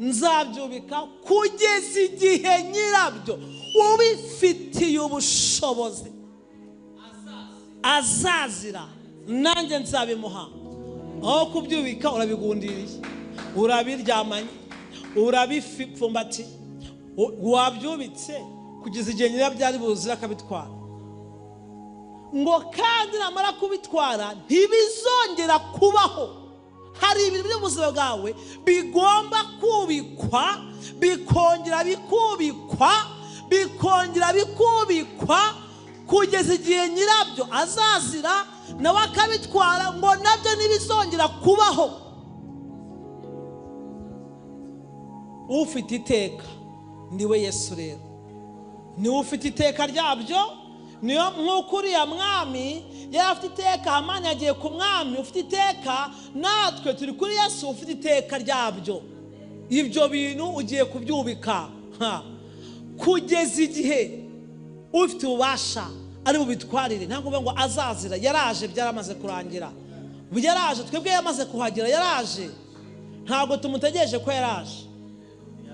nzabyubika kugeza igihe nyirabyo ubifitiye ubushobozi azazira, nanjye nzabimuha. Aho kubyubika urabigundiriye, urabiryamanye, urabipfumbati, wabyubitse kugeza igihe nyirabyo ari buzira akabitwara. Ngo kandi namara kubitwara ntibizongera kubaho. Hari ibintu by'ubuzima bwawe bigomba kubikwa, bikongera bikubikwa, bikongera bikubikwa kugeza igihe nyirabyo azazira nawe akabitwara, ngo nabyo ntibizongera kubaho. Ufite iteka niwe Yesu rero, niwe ufite iteka ryabyo. Niyo nk'uko uriya mwami yari afite iteka, Hamani yagiye ku mwami ufite iteka, natwe turi kuri Yesu ufite iteka ryabyo. Ibyo bintu ugiye kubyubika kugeza igihe ufite ububasha ari bubitwarire. Ntabwo ngo azazira, yaraje, byaramaze kurangira, yaraje, twebwe yamaze kuhagera, yaraje, ntabwo tumutegereje ko yaraje.